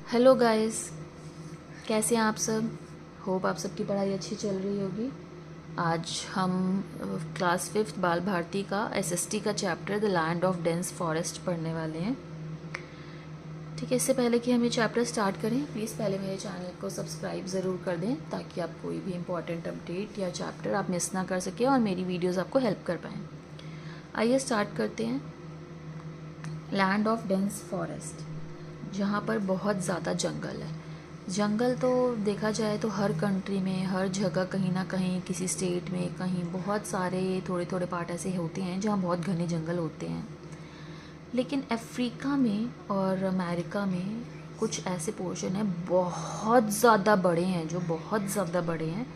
Hello guys, कैसे हैं आप सब। होप आप सबकी पढ़ाई अच्छी चल रही होगी। आज हम क्लास 5th बाल भारती का एसएसटी का chapter the land of dense forest पढ़ने वाले हैं। ठीक है, इससे पहले कि हम ये चैप्टर स्टार्ट करें, प्लीज़ पहले मेरे चैनल को सब्सक्राइब ज़रूर कर दें ताकि आप कोई भी इंपॉर्टेंट अपडेट या चैप्टर आप मिस ना कर सकें और मेरी वीडियोज़ आपको हेल्प कर पाएँ। आइए स्टार्ट करते हैं। लैंड ऑफ डेंस फॉरेस्ट, जहाँ पर बहुत ज़्यादा जंगल है। जंगल तो देखा जाए तो हर कंट्री में, हर जगह कहीं ना कहीं, किसी स्टेट में कहीं बहुत सारे थोड़े थोड़े पार्ट ऐसे होते हैं जहाँ बहुत घने जंगल होते हैं। लेकिन अफ्रीका में और अमेरिका में कुछ ऐसे पोर्शन हैं बहुत ज़्यादा बड़े हैं, जो बहुत ज़्यादा बड़े हैं,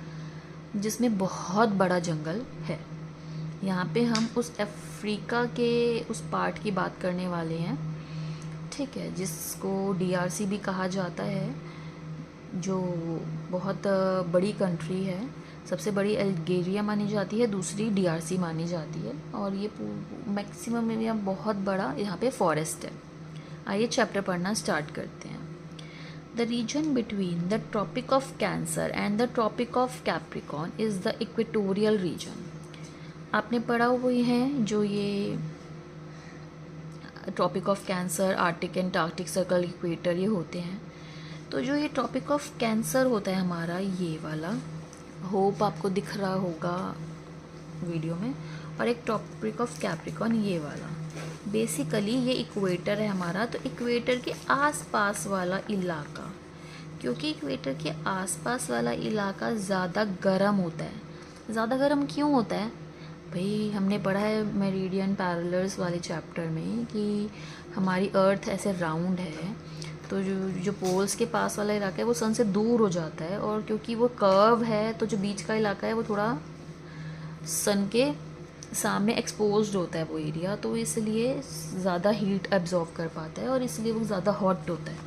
जिसमें बहुत बड़ा जंगल है। यहाँ पे हम उस अफ्रीका के उस पार्ट की बात करने वाले हैं, ठीक है, जिसको डीआरसी भी कहा जाता है, जो बहुत बड़ी कंट्री है। सबसे बड़ी अल्जीरिया मानी जाती है, दूसरी डीआरसी मानी जाती है, और ये मैक्सिमम एरिया बहुत बड़ा यहाँ पे फॉरेस्ट है। आइए चैप्टर पढ़ना स्टार्ट करते हैं। The region between the tropic of Cancer and the tropic of Capricorn is the equatorial region. आपने पढ़ा हुई है जो ये tropic of Cancer, Arctic Antarctic circle, equator, ये होते हैं। तो जो ये ट्रॉपिक ऑफ कैंसर होता है हमारा, ये वाला, होप आपको दिख रहा होगा वीडियो में, और एक ट्रॉपिक ऑफ कैप्रिकॉन ये वाला, बेसिकली ये इक्वेटर है हमारा। तो इक्वेटर के आसपास वाला इलाका, क्योंकि इक्वेटर के आसपास वाला इलाका ज़्यादा गर्म होता है। ज़्यादा गर्म क्यों होता है भाई? हमने पढ़ा है मेरिडियन पैरेलल्स वाले चैप्टर में कि हमारी अर्थ ऐसे राउंड है, तो जो पोल्स के पास वाला इलाका है वो सन से दूर हो जाता है, और क्योंकि वो कर्व है तो जो बीच का इलाका है वो थोड़ा सन के सामने एक्सपोज्ड होता है वो एरिया, तो इसलिए ज़्यादा हीट एब्जॉर्ब कर पाता है और इसलिए वो ज़्यादा हॉट होता है।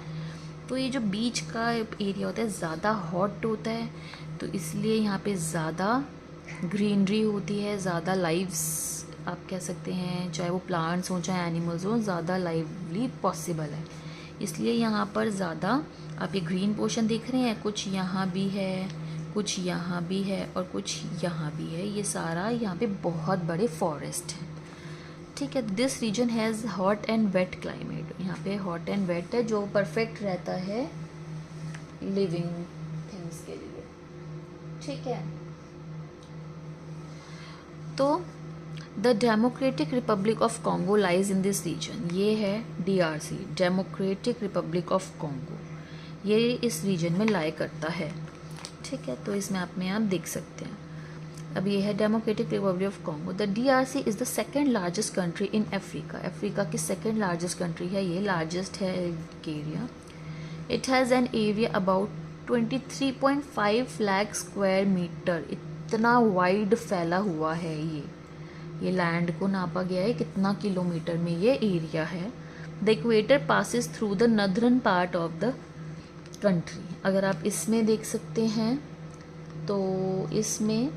तो ये जो बीच का एरिया होता है ज़्यादा हॉट होता है, तो इसलिए यहाँ पे ज़्यादा ग्रीनरी होती है, ज़्यादा लाइव्स आप कह सकते हैं, चाहे वो प्लांट्स हों चाहे एनिमल्स हों, ज़्यादा लाइवली पॉसिबल है। इसलिए यहाँ पर ज़्यादा आप ये ग्रीन पोर्शन देख रहे हैं, कुछ यहाँ भी है, कुछ यहाँ भी है और कुछ यहाँ भी है। ये सारा यहाँ पे बहुत बड़े फॉरेस्ट हैं, ठीक है। This region has hot and wet climate. यहाँ पे हॉट एंड वेट है, जो परफेक्ट रहता है लिविंग थिंग्स के लिए, ठीक है। तो the Democratic Republic of Congo lies in this region. ये है DRC, Democratic Republic of Congo, ये इस रीजन में लाई करता है, ठीक है। तो इसमें आप देख सकते हैं। अब ये है Democratic Republic of Congo. The DRC is the second largest country in Africa. Africa की सेकेंड लार्जेस्ट कंट्री है ये, लार्जेस्ट है area. It has an area about 23.5 lakh square metre. इतना वाइड फैला हुआ है ये लैंड को नापा गया है कितना किलोमीटर में ये एरिया है। The equator passes through the northern part of the country. अगर आप इसमें देख सकते हैं तो इसमें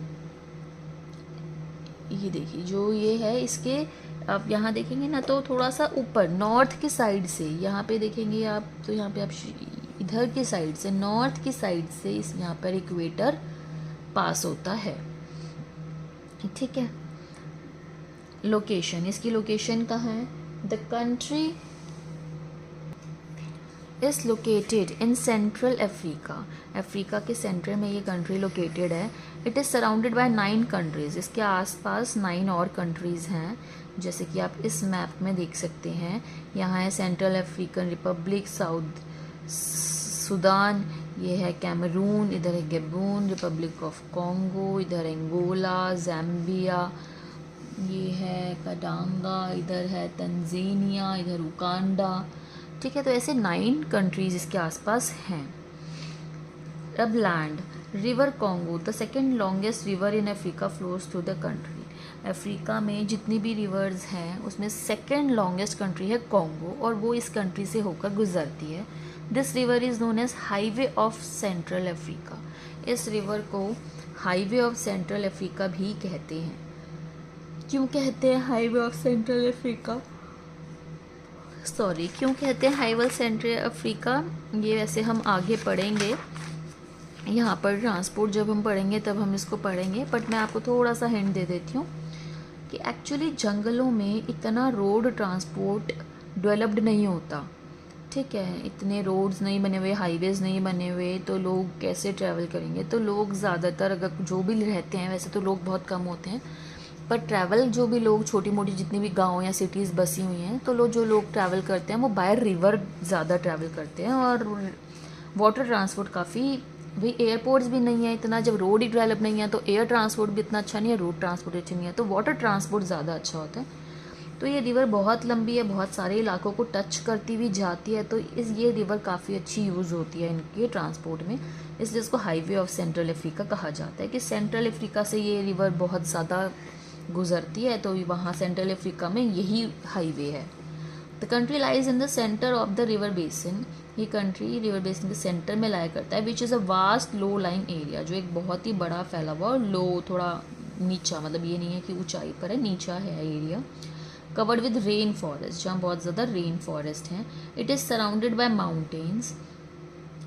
ये देखिए, जो ये है इसके आप यहाँ देखेंगे ना, तो थोड़ा सा ऊपर नॉर्थ की साइड से यहाँ पे देखेंगे आप, तो यहाँ पे आप इधर की साइड से, नॉर्थ की साइड से इस यहाँ पर इक्वेटर पास होता है, ठीक है। लोकेशन, इसकी लोकेशन कहाँ है? The country is located in central Africa. Africa के सेंटर में ये कंट्री लोकेटेड है। It is surrounded by 9 countries. इसके आसपास 9 और कंट्रीज़ हैं, जैसे कि आप इस मैप में देख सकते हैं। यहाँ है central African Republic, south Sudan, ये है कैमरून, इधर है गैबून, रिपब्लिक ऑफ कॉन्गो, इधर एंगोला, ज़ैम्बिया, ये है कडांगा, इधर है तंजानिया, इधर उगांडा, ठीक है। तो ऐसे 9 कंट्रीज़ इसके आसपास हैं। अब land, river Congo the second longest river in Africa flows through the country. Africa में जितनी भी रिवर्स हैं उसमें सेकेंड लॉन्गेस्ट कंट्री है कॉन्गो, और वो इस कंट्री से होकर गुजरती है। This river is known as highway of Central Africa. इस रिवर को हाईवे ऑफ सेंट्रल अफ्रीका भी कहते हैं। क्यों कहते हैं highway of Central Africa? Sorry, क्यों कहते हैं हाई वेल्थ सेंट्रल अफ्रीका, ये वैसे हम आगे पढ़ेंगे, यहाँ पर ट्रांसपोर्ट जब हम पढ़ेंगे तब हम इसको पढ़ेंगे, बट मैं आपको थोड़ा सा हिंट दे देती हूँ कि एक्चुअली जंगलों में इतना रोड ट्रांसपोर्ट डेवलप्ड नहीं होता, ठीक है, इतने रोड्स नहीं बने हुए, हाईवेज़ नहीं बने हुए, तो लोग कैसे ट्रैवल करेंगे। तो लोग ज़्यादातर अगर जो भी रहते हैं, वैसे तो लोग बहुत कम होते हैं, पर ट्रैवल जो भी लोग छोटी मोटी जितनी भी गांव या सिटीज़ बसी हुई हैं, तो जो लोग ट्रैवल करते हैं वो बाय रिवर ज़्यादा ट्रैवल करते हैं। और वाटर ट्रांसपोर्ट काफ़ी, भाई एयरपोर्ट्स भी नहीं है इतना, जब रोड ही डेवलप नहीं है तो एयर ट्रांसपोर्ट भी इतना अच्छा नहीं है, रोड ट्रांसपोर्ट अच्छा नहीं है, तो वाटर ट्रांसपोर्ट ज़्यादा अच्छा होता है। तो ये रिवर बहुत लंबी है, बहुत सारे इलाकों को टच करती हुई जाती है, तो ये रिवर काफ़ी अच्छी यूज़ होती है इनके ट्रांसपोर्ट में, इसलिए इसको हाईवे ऑफ सेंट्रल अफ्रीका कहा जाता है कि सेंट्रल अफ्रीका से ये रिवर बहुत ज़्यादा गुजरती है, तो वहाँ सेंट्रल अफ्रीका में यही हाईवे है। The country lies in the centre of the river basin, ये कंट्री रिवर बेसिन के सेंटर में लाया करता है, which is a vast low line area, जो एक बहुत ही बड़ा फैला हुआ और लो, थोड़ा नीचा, मतलब ये नहीं है कि ऊंचाई पर है, नीचा है area, covered with rain forest, जहाँ बहुत ज़्यादा रेन फॉरेस्ट हैं। It is surrounded by mountains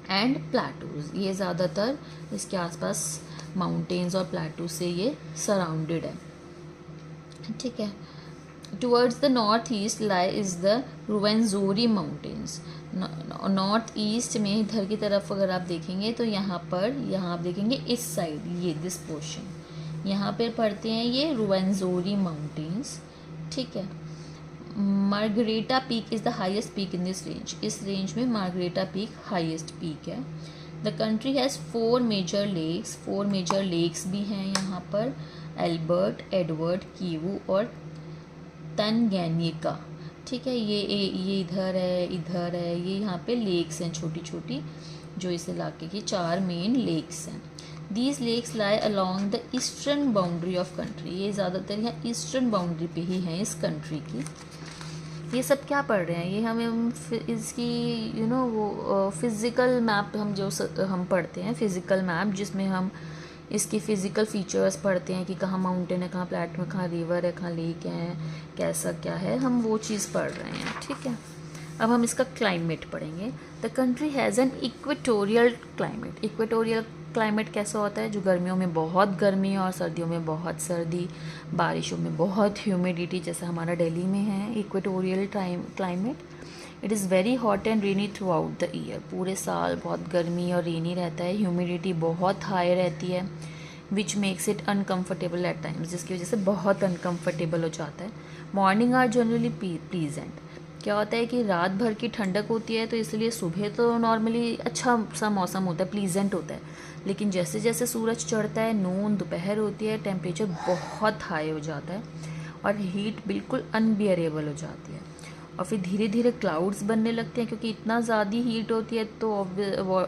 and plateaus, ये ज़्यादातर इसके आसपास माउंटेन्स और प्लेटू से ये सराउंडेड है, ठीक है। Towards the north east lie is the Ruwenzori mountains, north east में इधर की तरफ अगर आप देखेंगे तो यहाँ आप देखेंगे इस साइड, ये दिस पोर्शन, यहाँ पर पड़ते हैं ये रुवेंजोरी माउंटेन्स, ठीक है। Margherita peak is the highest peak in this range, इस रेंज में मार्गरेटा पीक हाईएस्ट पीक है। The country has 4 major lakes, 4 major lakes भी हैं यहाँ पर, एल्बर्ट, एडवर्ड, कीवू और तनगैनिका, ठीक है। ये इधर है, ये यहाँ पे लेक्स हैं छोटी छोटी, जो इस इलाके की 4 मेन लेक्स हैं। These lakes lie along the eastern boundary of country, ये ज़्यादातर यहाँ ईस्टर्न बाउंड्री पे ही हैं इस कंट्री की। ये सब क्या पढ़ रहे हैं, ये हमें इसकी वो फिज़िकल मैप हम पढ़ते हैं, फिज़िकल मैप, जिसमें हम इसकी फ़िज़िकल फीचर्स पढ़ते हैं कि कहाँ माउंटेन है, कहाँ प्लेटो है, कहाँ रिवर है, कहाँ लेक है, कैसा क्या है, हम वो चीज़ पढ़ रहे हैं, ठीक है। अब हम इसका क्लाइमेट पढ़ेंगे। The country has an equatorial climate, equatorial climate कैसा होता है, जो गर्मियों में बहुत गर्मी और सर्दियों में बहुत सर्दी, बारिशों में बहुत ह्यूमिडिटी, जैसा हमारा दिल्ली में है equatorial climate. It is very hot and rainy through out the year, पूरे साल बहुत गर्मी और रेनी रहता है, ह्यूमिडिटी बहुत हाई रहती है, which makes it uncomfortable at times, जिसकी वजह से बहुत अनकम्फर्टेबल हो जाता है। मॉर्निंग आर जनरली प्लीजेंट, क्या होता है कि रात भर की ठंडक होती है, तो इसलिए सुबह तो नॉर्मली अच्छा सा मौसम होता है, प्लीजेंट होता है, लेकिन जैसे जैसे सूरज चढ़ता है, नून दोपहर होती है, टेम्परेचर बहुत हाई हो जाता है और हीट बिल्कुल अनबियरेबल हो जाती है, और फिर धीरे धीरे क्लाउड्स बनने लगते हैं, क्योंकि इतना ज़्यादा हीट होती है तो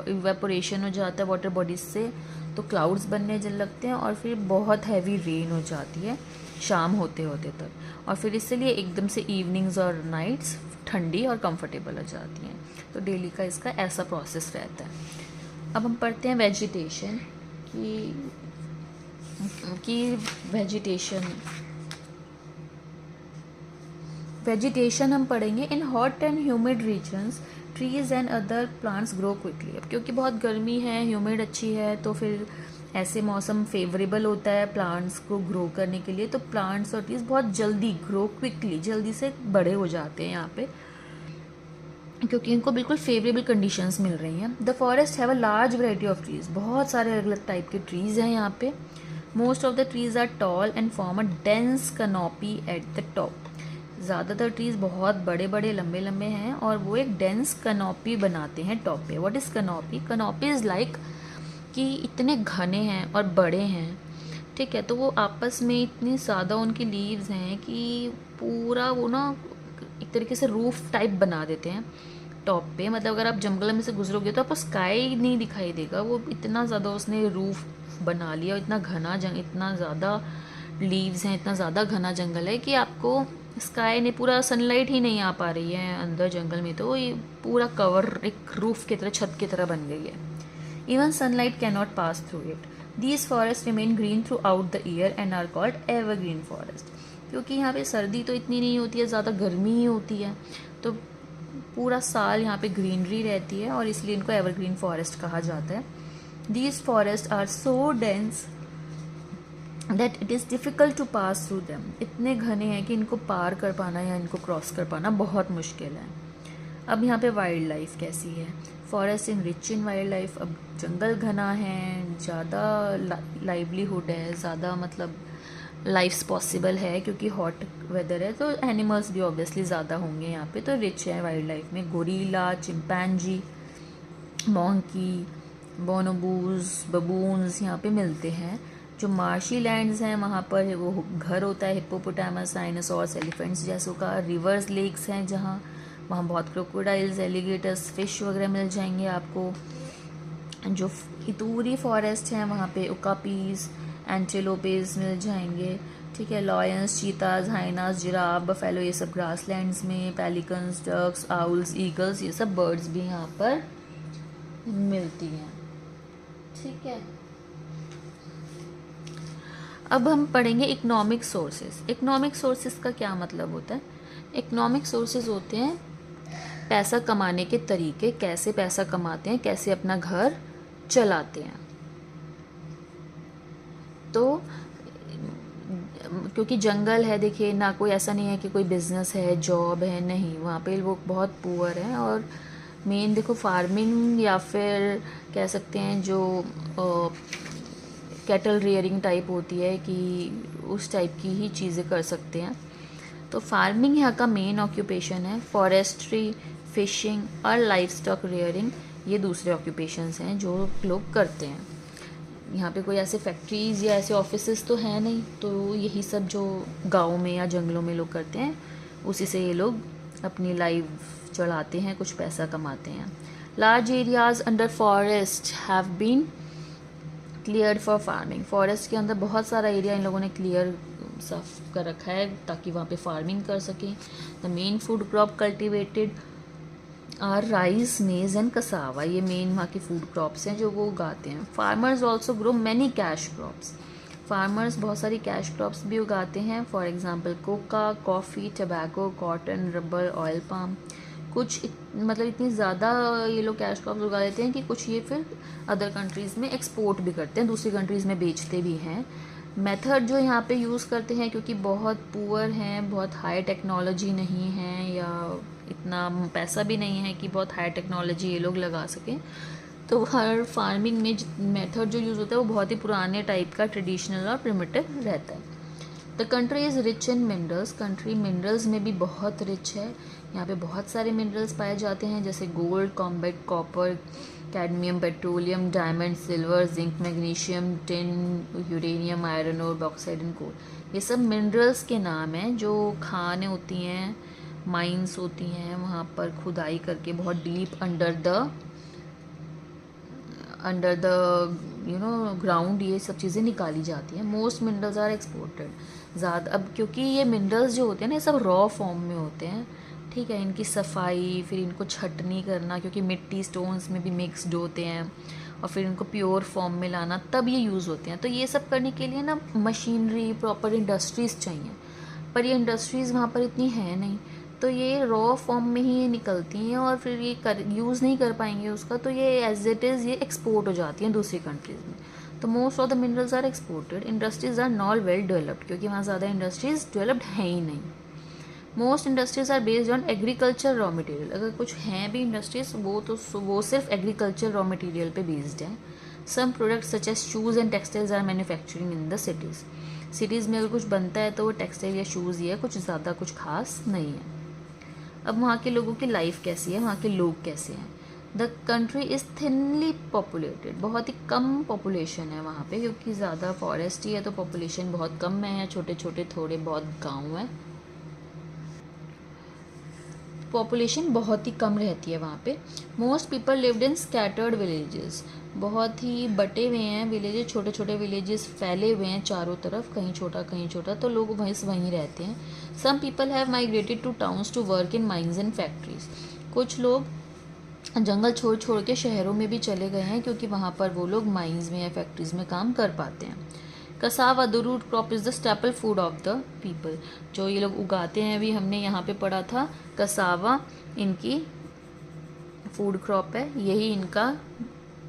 इवेपोरेशन हो जाता है वाटर बॉडीज से, तो क्लाउड्स बनने लगते हैं और फिर बहुत हैवी रेन हो जाती है शाम होते होते तक, और फिर इसलिए एकदम से इवनिंग्स और नाइट्स ठंडी और कंफर्टेबल हो जाती हैं। तो डेली का इसका ऐसा प्रोसेस रहता है। अब हम पढ़ते हैं वेजिटेशन की वेजिटेशन हम पढ़ेंगे। In hot and humid regions trees and other plants grow quickly, अब क्योंकि बहुत गर्मी है, ह्यूमिड अच्छी है, तो फिर ऐसे मौसम फेवरेबल होता है प्लांट्स को ग्रो करने के लिए, तो प्लांट्स और ट्रीज बहुत जल्दी ग्रो क्विकली, जल्दी से बड़े हो जाते हैं यहाँ पे, क्योंकि इनको बिल्कुल फेवरेबल कंडीशंस मिल रही हैं। The forest have a large variety of trees, बहुत सारे अलग अलग टाइप के ट्रीज हैं यहाँ पे। Most of the trees are tall and form a dense canopy at the top, ज़्यादातर ट्रीज बहुत बड़े बड़े लंबे लंबे हैं और वो एक डेंस कैनोपी बनाते हैं टॉप पे। What is canopy? Canopy is like कि इतने घने हैं और बड़े हैं, ठीक है, तो वो आपस में इतनी ज़्यादा उनकी लीव्स हैं कि पूरा वो ना एक तरीके से रूफ टाइप बना देते हैं टॉप पे, मतलब अगर आप जंगल में से गुजरोगे तो आपको स्काई नहीं दिखाई देगा, वो इतना ज़्यादा उसने रूफ बना लिया, इतना घना इतना ज़्यादा लीव्स हैं, इतना ज़्यादा घना जंगल है कि आपको स्काई ने पूरा सनलाइट ही नहीं आ पा रही है अंदर जंगल में, तो ये पूरा कवर एक रूफ की तरह, छत की तरह बन गई है। Even sunlight can not pass through it. These forest remain green throughout the year and are called evergreen forest, क्योंकि यहाँ पे सर्दी तो इतनी नहीं होती है, ज़्यादा गर्मी ही होती है, तो पूरा साल यहाँ पे ग्रीनरी रहती है और इसलिए इनको एवरग्रीन फॉरेस्ट कहा जाता है। These forest are so dense that it is difficult to pass through them. इतने घने हैं कि इनको पार कर पाना या इनको क्रॉस कर पाना बहुत मुश्किल है। अब यहाँ पे वाइल्ड लाइफ कैसी है? Forest in rich in wild life. अब जंगल घना है, ज़्यादा लाइवलीहुड है, ज़्यादा मतलब लाइफ्स पॉसिबल है क्योंकि हॉट वेदर है, तो एनिमल्स भी ऑब्वियसली ज़्यादा होंगे यहाँ पे। तो रिच है वाइल्ड लाइफ में। गोरीला, चिंपैंजी, मॉन्की, बोनोबूज, बबून्स यहाँ पे मिलते हैं। जो मार्शी लैंड्स हैं वहाँ पर वो घर होता है हिप्पोपोटामस, डायनासोर्स, एलिफेंट्स जैसों का। रिवर्स, लेक्स हैं जहाँ, वहाँ बहुत क्रोकोडाइल्स, एलिगेटर्स, फिश वगैरह मिल जाएंगे आपको। जो इतूरी फॉरेस्ट हैं वहाँ पे ओकापीज, एंटीलोपेज मिल जाएंगे, ठीक है। लॉयंस, चीताज, हाइनास, जिराफ, बफेलो, ये सब ग्रासलैंड्स में। पेलिकन्स, डक्स, आउल्स, ईगल्स, ये सब बर्ड्स भी यहाँ पर मिलती हैं, ठीक है। अब हम पढ़ेंगे इकोनॉमिक सोर्सेज। इकोनॉमिक सोर्सेज का क्या मतलब होता है? इकोनॉमिक सोर्सेज होते हैं पैसा कमाने के तरीके, कैसे पैसा कमाते हैं, कैसे अपना घर चलाते हैं। तो क्योंकि जंगल है, देखिए ना, कोई ऐसा नहीं है कि कोई बिजनेस है, जॉब है, नहीं, वहाँ पे लोग बहुत पुअर हैं। और मेन देखो फार्मिंग या फिर कह सकते हैं जो कैटल रियरिंग टाइप होती है कि उस टाइप की ही चीज़ें कर सकते हैं। तो फार्मिंग यहाँ का मेन ऑक्यूपेशन है। फॉरेस्ट्री, फिशिंग और लाइफ स्टॉक रियरिंग ये दूसरे ऑक्यूपेशंस हैं जो लोग करते हैं। यहाँ पे कोई ऐसे फैक्ट्रीज़ या ऐसे ऑफिसेस तो हैं नहीं, तो यही सब जो गाँव में या जंगलों में लोग करते हैं उसी से ये लोग अपनी लाइफ चढ़ाते हैं, कुछ पैसा कमाते हैं। Large areas under forest have been cleared for farming. Forest के अंदर बहुत सारा एरिया इन लोगों ने क्लियर साफ कर रखा है ताकि वहाँ पे फार्मिंग कर सकें। The main food crop cultivated are rice, maize and cassava. ये मेन वहाँ की फूड क्रॉप्स हैं जो वो उगाते हैं। Farmers also grow many cash crops. Farmers बहुत सारी कैश क्रॉप्स भी उगाते हैं। For example coca, coffee, tobacco, cotton, rubber, oil palm. कुछ मतलब इतनी ज़्यादा ये लोग कैश क्रॉप्स उगा लेते हैं कि कुछ ये फिर अदर कंट्रीज़ में एक्सपोर्ट भी करते हैं, दूसरी कंट्रीज़ में बेचते भी हैं। मेथड जो यहाँ पे यूज़ करते हैं, क्योंकि बहुत पुअर हैं, बहुत हाई टेक्नोलॉजी नहीं है या इतना पैसा भी नहीं है कि बहुत हाई टेक्नोलॉजी ये लोग लगा सकें, तो हर फार्मिंग में मेथड जो यूज़ होता है वो बहुत ही पुराने टाइप का, ट्रेडिशनल और प्रिमिटिव रहता है। The country is rich in minerals. Country minerals में भी बहुत रिच है। यहाँ पे बहुत सारे मिनरल्स पाए जाते हैं जैसे gold, combat, copper, cadmium, petroleum, diamond, silver, zinc, magnesium, tin, uranium, iron और बॉक्साइड एंड कोल। ये सब मिनरल्स के नाम हैं जो खानें होती हैं, माइंस होती हैं, वहाँ पर खुदाई करके बहुत डीप अंडर द ग्राउंड ये सब चीज़ें निकाली जाती हैं। Most minerals are exported. ज़्यादा अब क्योंकि ये मिनरल्स जो होते हैं ना, ये सब रॉ फॉर्म में होते हैं, ठीक है। इनकी सफाई, फिर इनको छटनी करना, क्योंकि मिट्टी स्टोन्स में भी मिक्सड होते हैं, और फिर इनको प्योर फॉर्म में लाना, तब ये यूज़ होते हैं। तो ये सब करने के लिए ना मशीनरी, प्रॉपर इंडस्ट्रीज़ चाहिए, पर ये इंडस्ट्रीज़ वहाँ पर इतनी है नहीं, तो ये रॉ फॉर्म में ही ये निकलती हैं और फिर ये यूज़ नहीं कर पाएंगे उसका, तो ये एज इट इज़ ये एक्सपोर्ट हो जाती हैं दूसरी कंट्रीज़ में। तो most of the minerals are exported. Industries are not well developed, क्योंकि वहाँ ज़्यादा इंडस्ट्रीज़ डेवलप्ड हैं ही नहीं। Most industries are based on agriculture raw material. अगर कुछ हैं भी इंडस्ट्रीज़, वो सिर्फ एग्रीकल्चर रॉ मटेरियल पे बेस्ड है। Some products such as shoes and textiles are manufacturing in the cities. Cities में अगर कुछ बनता है तो वो टेक्सटाइल या शूज़ ही है, कुछ ज़्यादा कुछ खास नहीं है। अब वहाँ के लोगों की लाइफ कैसी है, वहाँ के लोग कैसे हैं? The country is thinly populated. बहुत ही कम पॉपुलेशन है वहाँ पे, क्योंकि ज़्यादा फॉरेस्ट ही है तो पॉपुलेशन बहुत कम में है, छोटे छोटे थोड़े बहुत गाँव हैं, पॉपुलेशन बहुत ही कम रहती है वहाँ पे। Most people lived in scattered villages. बहुत ही बटे हुए हैं विलेजेस, छोटे छोटे विलेजेस फैले हुए हैं चारों तरफ, कहीं छोटा, तो लोग वहीं रहते हैं। Some people have migrated to towns to work in mines and factories. कुछ लोग जंगल छोड़ के शहरों में भी चले गए हैं, क्योंकि वहाँ पर वो लोग माइंस में या फैक्ट्रीज में काम कर पाते हैं। Cassava, the root crop is the staple food of the people. जो ये लोग उगाते हैं, अभी हमने यहाँ पे पढ़ा था, कसावा इनकी फूड क्रॉप है, यही इनका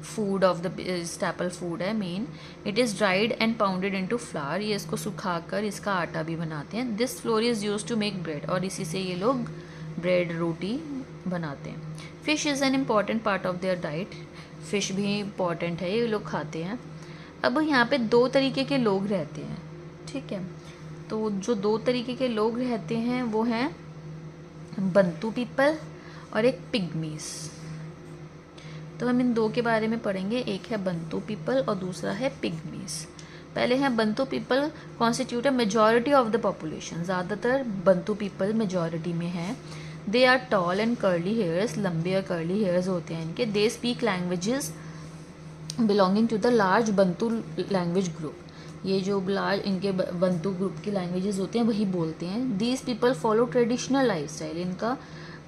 food of the staple food है main. It is dried and pounded into flour, ये इसको सुखाकर इसका आटा भी बनाते हैं। This flour is used to make bread, और इसी से ये लोग ब्रेड रोटी बनाते हैं। Fish is an important part of their diet, fish भी इम्पॉर्टेंट है, ये लोग खाते हैं। अब यहाँ पे दो तरीके के लोग रहते हैं, ठीक है। तो जो दो तरीके के लोग रहते हैं वो हैं बंतू पीपल और एक पिग्मीज। तो हम इन दो के बारे में पढ़ेंगे, एक है बंतू पीपल और दूसरा है पिग्मीज। पहले हैं Bantu people constitute a majority of the population, ज़्यादातर बंतू पीपल मेजॉरिटी में हैं। They are tall and curly hairs, लंबे और कर्ली हेयर्स होते हैं इनके। They speak languages belonging to the large Bantu language group, ये जो लार्ज इनके बंतू ग्रुप की लैंग्वेजेस होते हैं वही बोलते हैं। These people follow traditional life style, इनका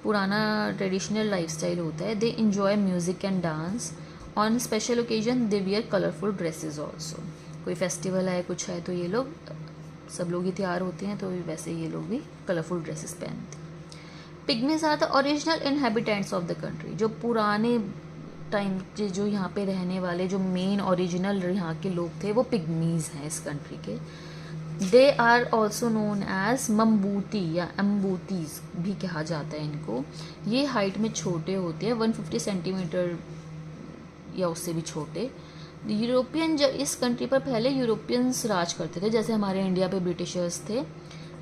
पुराना ट्रेडिशनल लाइफस्टाइल होता है। They enjoy music and dance, on special occasion they wear colourful dresses also. कोई फेस्टिवल है कुछ है तो ये लोग सब लोग ही तैयार होते हैं, तो वैसे ये लोग भी कलरफुल ड्रेसेस पहनते हैं। Pygmies are the original inhabitants of the country, जो पुराने टाइम के जो यहाँ पे रहने वाले जो मेन ओरिजिनल यहाँ के लोग थे वो पिग्मीज हैं इस कंट्री के। They are also known as Mbuti या अम्बूतीज भी कहा जाता है इनको। ये हाइट में छोटे होते हैं, 150 सेंटीमीटर या उससे भी छोटे। यूरोपियन, जब इस कंट्री पर पहले यूरोपियंस राज करते थे, जैसे हमारे इंडिया पे ब्रिटिशर्स थे,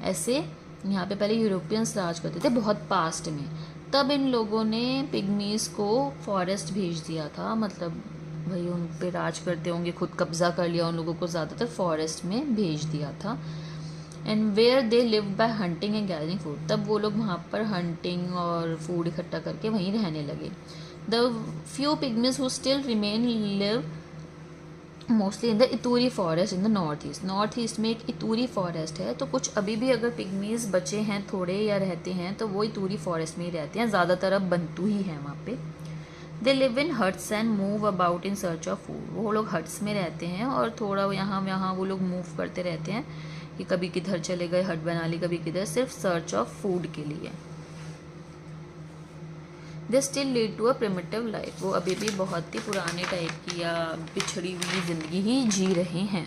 ऐसे यहाँ पे पहले यूरोपियंस राज करते थे बहुत पास्ट में। तब इन लोगों ने पिग्मीज को फॉरेस्ट भेज दिया था, मतलब भाई उन पे राज करते होंगे, खुद कब्जा कर लिया, उन लोगों को ज़्यादातर फॉरेस्ट में भेज दिया था। And where they live by hunting and gathering food, तब वो लोग वहाँ पर हंटिंग और फूड इकट्ठा करके वहीं रहने लगे। The few pygmies who still remain live mostly in the Ituri forest in the north east. North east में एक इतूरी फॉरेस्ट है, तो कुछ अभी भी अगर पिग्मीज बचे हैं थोड़े या रहते हैं तो वो इतूरी फॉरेस्ट में ही रहते हैं, ज़्यादातर अब बंतू ही हैं वहाँ पे। They live in huts and move about in search of food, वो लोग हट्स में रहते हैं और थोड़ा यहाँ वो लोग मूव करते रहते हैं कि कभी किधर चले गए, हट बना ली, कभी किधर, सिर्फ सर्च ऑफ फूड के लिए। They still lead to a primitive life, वो अभी भी बहुत ही पुराने टाइप की या पिछड़ी हुई ज़िंदगी ही जी रहे हैं।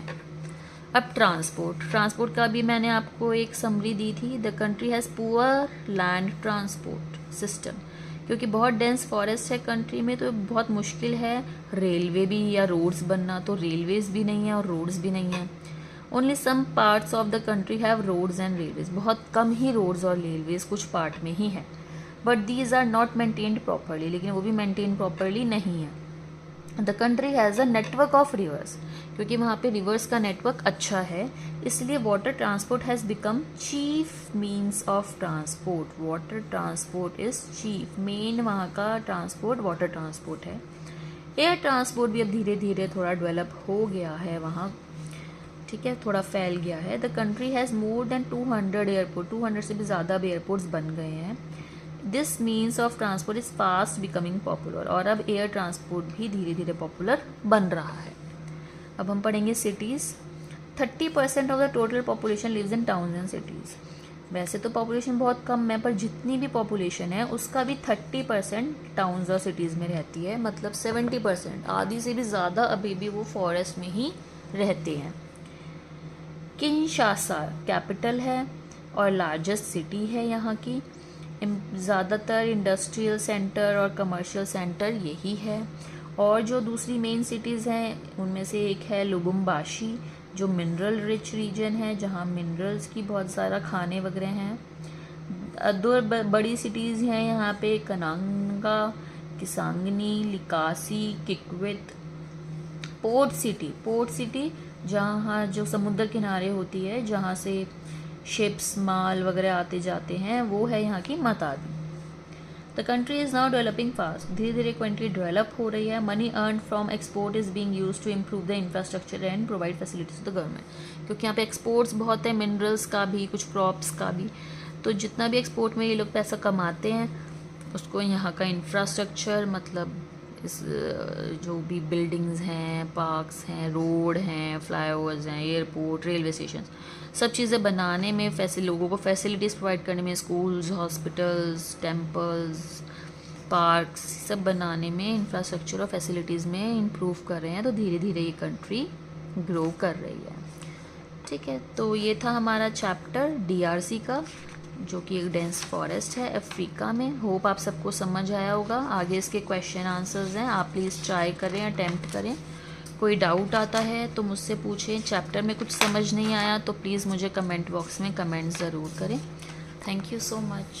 अब ट्रांसपोर्ट का भी मैंने आपको एक समरी दी थी। The country has poor land transport system, क्योंकि बहुत डेंस फॉरेस्ट है कंट्री में, तो बहुत मुश्किल है रेलवे भी या रोड्स बनना, तो रेलवेज भी नहीं है और रोड्स भी नहीं है। Only some parts of the country have roads and railways, बहुत कम ही रोड्स और रेलवेज कुछ पार्ट में ही है। But these are not maintained properly, लेकिन वो भी मेंटेन प्रॉपरली नहीं है। The country has a network of rivers, क्योंकि वहाँ पे रिवर्स का नेटवर्क अच्छा है, इसलिए water transport has become chief means of transport. Water transport is chief, main वहाँ का ट्रांसपोर्ट वाटर ट्रांसपोर्ट है। एयर ट्रांसपोर्ट भी अब धीरे धीरे थोड़ा डेवलप हो गया है वहाँ, ठीक है, थोड़ा फैल गया है। The country has more than 200 airport, 200 से भी ज़्यादा अब एयरपोर्ट्स बन गए हैं। This means of transport is fast becoming popular, और अब एयर ट्रांसपोर्ट भी धीरे धीरे पॉपुलर बन रहा है। अब हम पढ़ेंगे cities. 30% of the total population lives in towns and cities. वैसे तो पॉपुलेशन बहुत कम है, पर जितनी भी पॉपुलेशन है उसका भी 30% टाउन्स और सिटीज़ में रहती है, मतलब 70%, आधी से भी ज़्यादा अभी भी वो फॉरेस्ट में ही रहते हैं। किंशासा कैपिटल है और लार्जेस्ट सिटी है यहाँ की। ज़्यादातर इंडस्ट्रियल सेंटर और कमर्शियल सेंटर यही है। और जो दूसरी मेन सिटीज़ हैं उनमें से एक है लुबुम्बाशी, जो मिनरल रिच रीजन है, जहाँ मिनरल्स की बहुत सारा खाने वगैरह हैं। दो बड़ी सिटीज़ हैं यहाँ पे, कनांगा, किसांगनी, लिकासी, किकवित। पोर्ट सिटी जहाँ जो समुद्र किनारे होती है, जहाँ से शिप्स माल वगैरह आते जाते हैं, वो है यहाँ की Matadi. The country is now developing fast, धीरे धीरे कंट्री डेवलप हो रही है। Money earn from export is being used to improve the infrastructure and provide facilities to the government, क्योंकि यहाँ पे एक्सपोर्ट्स बहुत है, मिनरल्स का भी, कुछ क्रॉप्स का भी, तो जितना भी एक्सपोर्ट में ये लोग पैसा कमाते हैं उसको यहाँ का इंफ्रास्ट्रक्चर, मतलब इस जो भी बिल्डिंग्स हैं, पार्क्स हैं, रोड हैं, फ्लाईओवर्स हैं, एयरपोर्ट, रेलवे स्टेशन, सब चीज़ें बनाने में, लोगों को फैसिलिटीज़ प्रोवाइड करने में, स्कूल्स, हॉस्पिटल्स, टेम्पल्स, पार्क्स सब बनाने में, इंफ्रास्ट्रक्चर और फैसिलिटीज़ में इम्प्रूव कर रहे हैं, तो धीरे धीरे ये कंट्री ग्रो कर रही है। ठीक है, तो ये था हमारा चैप्टर डीआरसी का, जो कि एक डेंस फॉरेस्ट है अफ्रीका में। होप आप सबको समझ आया होगा। आगे इसके क्वेश्चन आंसर्स हैं, आप प्लीज़ ट्राई करें, अटेम्प्ट करें। कोई डाउट आता है तो मुझसे पूछें। चैप्टर में कुछ समझ नहीं आया तो प्लीज़ मुझे कमेंट बॉक्स में कमेंट ज़रूर करें। Thank you so much.